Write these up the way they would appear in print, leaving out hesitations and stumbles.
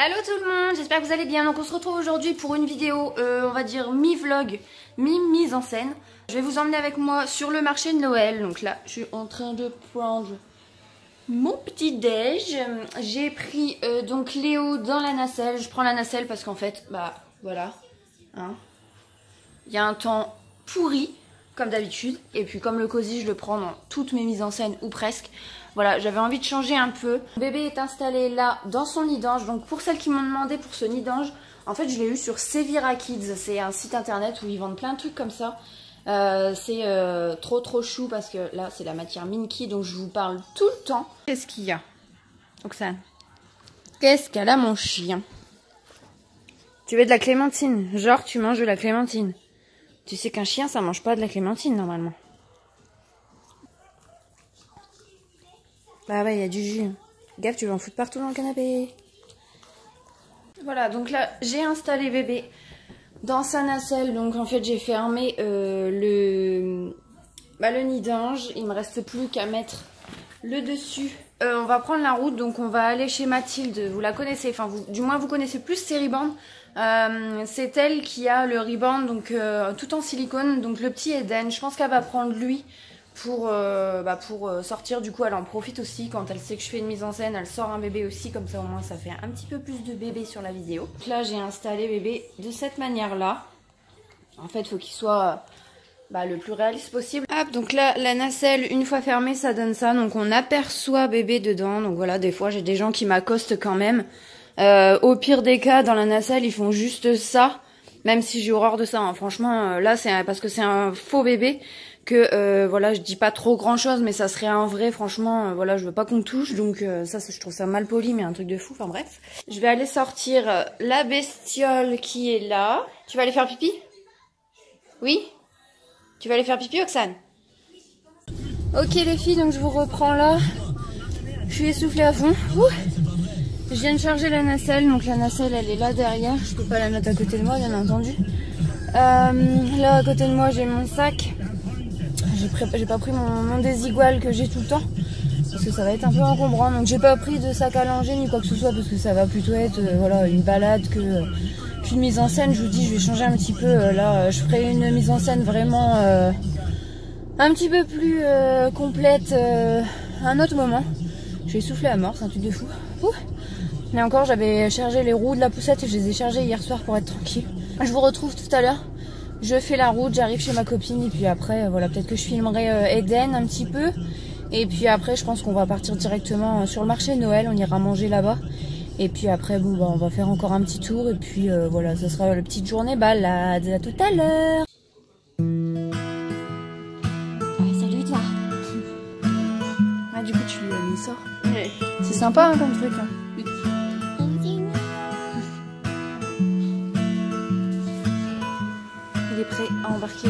Allô tout le monde, j'espère que vous allez bien. Donc on se retrouve aujourd'hui pour une vidéo, on va dire mi-vlog, mi-mise en scène. Je vais vous emmener avec moi sur le marché de Noël. Donc là, je suis en train de prendre mon petit déj. J'ai pris donc Léo dans la nacelle. Je prends la nacelle parce qu'en fait, bah voilà, hein. Il y a un temps pourri comme d'habitude. Et puis comme le cosy, je le prends dans toutes mes mises en scène ou presque. Voilà, j'avais envie de changer un peu. Le bébé est installé là dans son nid d'ange. Donc pour celles qui m'ont demandé pour ce nid d'ange, en fait je l'ai eu sur Sevira Kids. C'est un site internet où ils vendent plein de trucs comme ça. C'est trop chou parce que là c'est la matière Minky, donc je vous parle tout le temps. Qu'est-ce qu'il y a, Oxane? Qu'est-ce qu'elle a, mon chien? Tu veux de la clémentine? Genre tu manges de la clémentine. Tu sais qu'un chien ça mange pas de la clémentine normalement. Bah ouais, il y a du jus. Gaffe, tu vas en foutre partout dans le canapé. Voilà, donc là, j'ai installé bébé dans sa nacelle. Donc en fait, j'ai fermé le nid d'ange. Il me reste plus qu'à mettre le dessus. On va prendre la route, donc on va aller chez Mathilde. Vous la connaissez, enfin, du moins vous connaissez plus ses ribans. C'est elle qui a le riband, donc tout en silicone. Donc le petit Eden, je pense qu'elle va prendre lui. Pour sortir, du coup elle en profite aussi quand elle sait que je fais une mise en scène, elle sort un bébé aussi, comme ça au moins ça fait un petit peu plus de bébé sur la vidéo. Donc là j'ai installé bébé de cette manière là. En fait il faut qu'il soit le plus réaliste possible. Hop, donc là la nacelle une fois fermée ça donne ça, donc on aperçoit bébé dedans. Donc voilà, des fois j'ai des gens qui m'accostent quand même. Au pire des cas dans la nacelle ils font juste ça, même si j'ai horreur de ça, hein. Franchement là c'est parce que c'est un faux bébé que voilà, je dis pas trop grand chose, mais ça serait un vrai, franchement, voilà, je veux pas qu'on touche, donc ça je trouve ça mal poli, mais un truc de fou, enfin bref. Je vais aller sortir la bestiole qui est là. Tu vas aller faire pipi? Oui? Tu vas aller faire pipi, Oxane? Ok les filles, donc je vous reprends là. Je suis essoufflée à fond. Ouh, je viens de charger la nacelle, donc la nacelle elle est là derrière, je peux pas la mettre à côté de moi bien entendu. Là à côté de moi j'ai mon sac. J'ai pas pris mon désigual que j'ai tout le temps parce que ça va être un peu encombrant, donc j'ai pas pris de sac à langer ni quoi que ce soit parce que ça va plutôt être voilà, une balade qu'une mise en scène. Je vous dis, je vais changer un petit peu, là je ferai une mise en scène vraiment un petit peu plus complète à un autre moment. Je vais souffler à mort, c'est un truc de fou. Ouh. Mais encore j'avais chargé les roues de la poussette et je les ai chargées hier soir pour être tranquille. Je vous retrouve tout à l'heure. Je fais la route, j'arrive chez ma copine et puis après, voilà, peut-être que je filmerai Eden un petit peu. Et puis après, je pense qu'on va partir directement sur le marché de Noël, on ira manger là-bas. Et puis après, bon, on va faire encore un petit tour et puis voilà, ça sera la petite journée balade. À tout à l'heure. Ouais, salut toi. Ah, du coup, tu lui as mis ça. Ouais. C'est sympa hein, comme truc. Hein. Il est prêt à embarquer.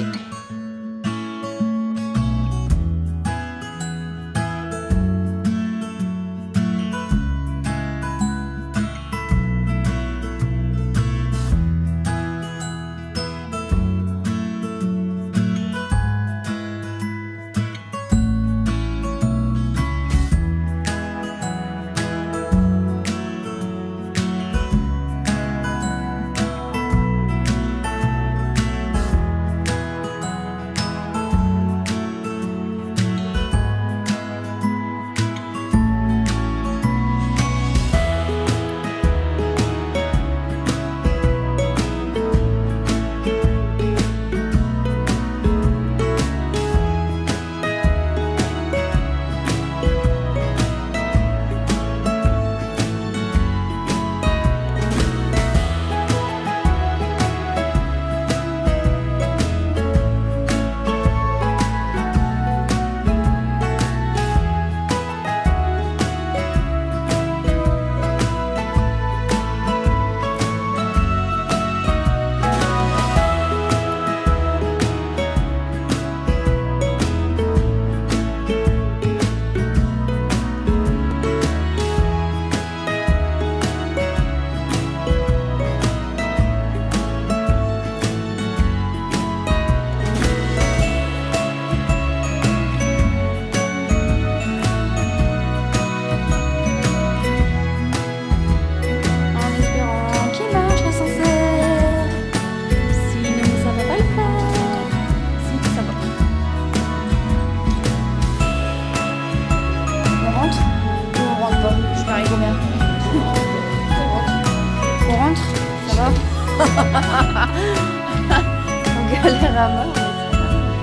On galère à mort.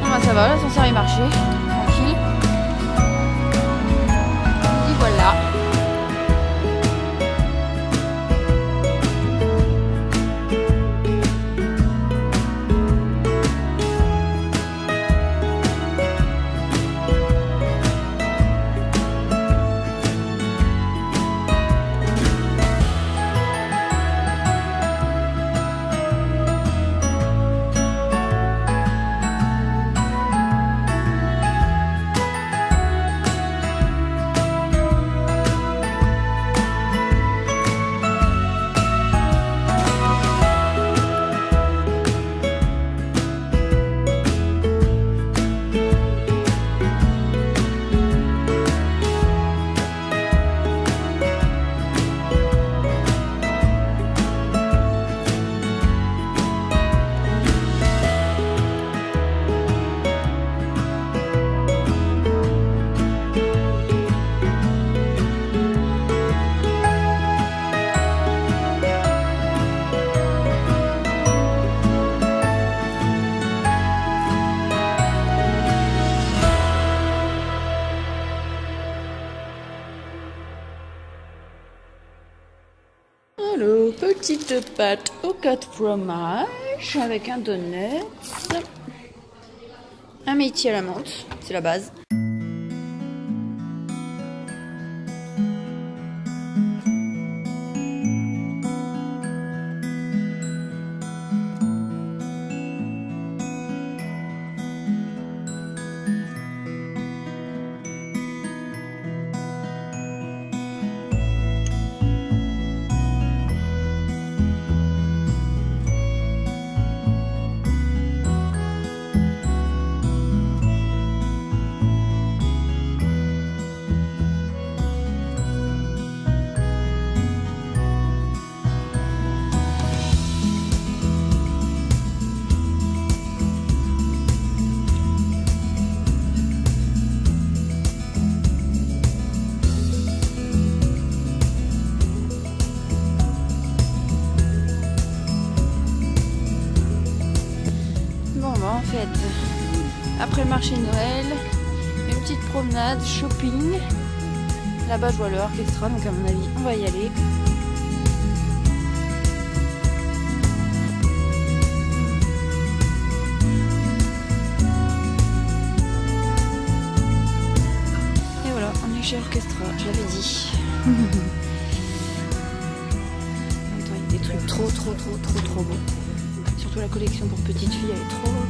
Non, bah, ça va, l'ascenseur est marché. Tranquille. Et voilà. Alors, petite pâte aux 4 fromages avec un donut, un métier à la menthe, c'est la base. En fait, après le marché de Noël, une petite promenade, shopping. Là-bas, je vois le orchestra, donc à mon avis, on va y aller. Et voilà, on est chez Orchestra, je l'avais dit. Attends, il y a des trucs trop beaux. Surtout la collection pour petites filles, elle est trop belle.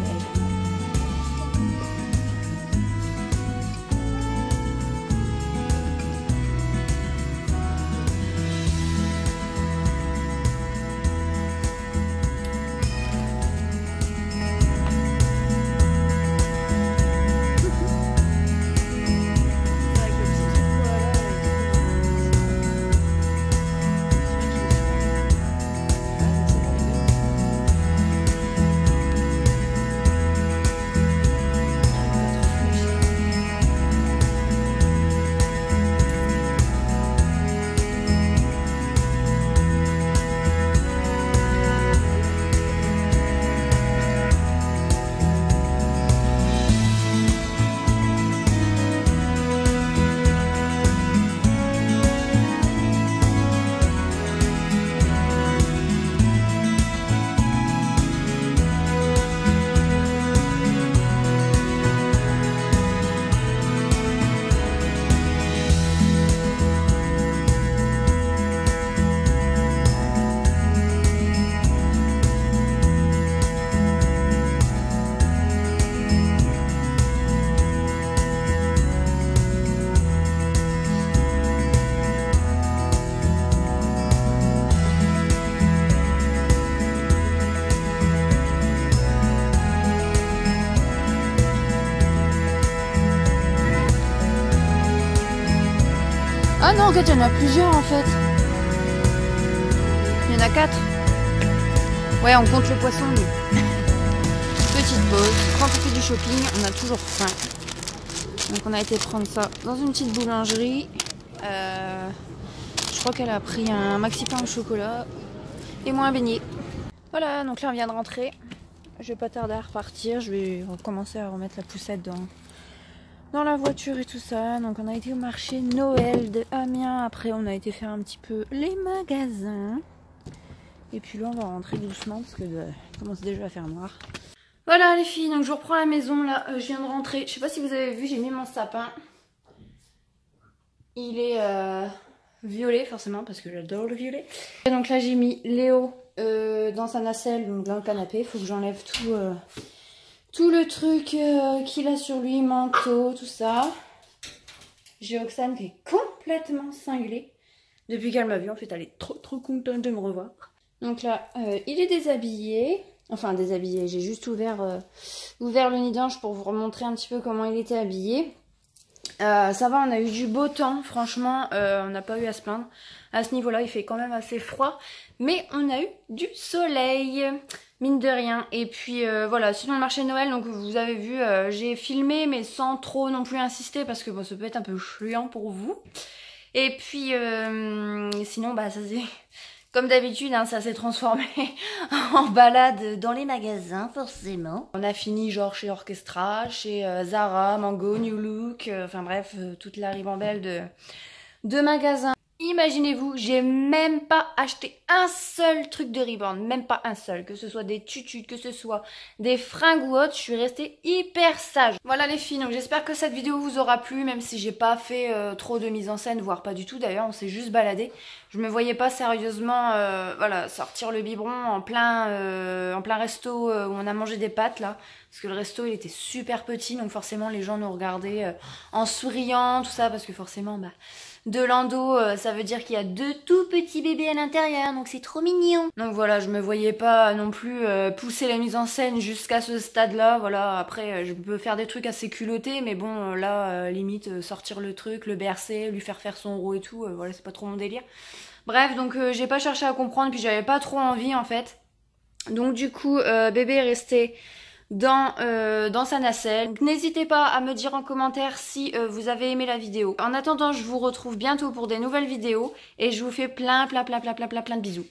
Ah non, regarde, il y en a plusieurs en fait. Il y en a 4. Ouais, on compte le poisson. Petite pause. Quand on fait du shopping, on a toujours faim. Donc on a été prendre ça dans une petite boulangerie. Je crois qu'elle a pris un maxi pain au chocolat et moi un beignet. Voilà, donc là on vient de rentrer. Je vais pas tarder à repartir. Je vais recommencer à remettre la poussette dans la voiture et tout ça. Donc on a été au marché Noël de Amiens. Après on a été faire un petit peu les magasins. Et puis là on va rentrer doucement parce que il commence déjà à faire noir. Voilà les filles, donc je reprends la maison là. Je viens de rentrer. Je sais pas si vous avez vu, j'ai mis mon sapin. Il est violet forcément parce que j'adore le violet. Et donc là j'ai mis Léo dans sa nacelle, donc dans le canapé. Il faut que j'enlève tout le truc qu'il a sur lui, manteau, tout ça. J'ai Oxane qui est complètement cinglée. Depuis qu'elle m'a vu, en fait, elle est trop contente de me revoir. Donc là, il est déshabillé. Enfin, déshabillé. J'ai juste ouvert le nid d'ange pour vous remontrer un petit peu comment il était habillé. Ça va, on a eu du beau temps. Franchement, on n'a pas eu à se plaindre. À ce niveau-là, il fait quand même assez froid. Mais on a eu du soleil, mine de rien. Et puis voilà, sinon le marché de Noël, donc vous avez vu, j'ai filmé, mais sans trop non plus insister, parce que bon, ça peut être un peu chiant pour vous. Et puis sinon, bah ça c'est... Comme d'habitude, hein, ça s'est transformé en balade dans les magasins, forcément. On a fini genre chez Orchestra, chez Zara, Mango, New Look, enfin bref, toute la ribambelle de magasins. Imaginez-vous, j'ai même pas acheté un seul truc de ribande, même pas un seul, que ce soit des tutus, que ce soit des fringues ou autre, je suis restée hyper sage. Voilà les filles, donc j'espère que cette vidéo vous aura plu, même si j'ai pas fait trop de mise en scène, voire pas du tout d'ailleurs, on s'est juste baladé. Je me voyais pas sérieusement voilà, sortir le biberon en plein resto où on a mangé des pâtes là, parce que le resto il était super petit, donc forcément les gens nous regardaient en souriant, tout ça, parce que forcément bah... De l'endo, ça veut dire qu'il y a 2 tout petits bébés à l'intérieur, donc c'est trop mignon. Donc voilà, je me voyais pas non plus pousser la mise en scène jusqu'à ce stade-là. Voilà, après je peux faire des trucs assez culottés, mais bon là, limite sortir le truc, le bercer, lui faire son rot et tout, voilà, c'est pas trop mon délire. Bref, donc j'ai pas cherché à comprendre, puis j'avais pas trop envie en fait. Donc du coup, bébé est resté dans sa nacelle. N'hésitez pas à me dire en commentaire si vous avez aimé la vidéo. En attendant, je vous retrouve bientôt pour des nouvelles vidéos et je vous fais plein de bisous.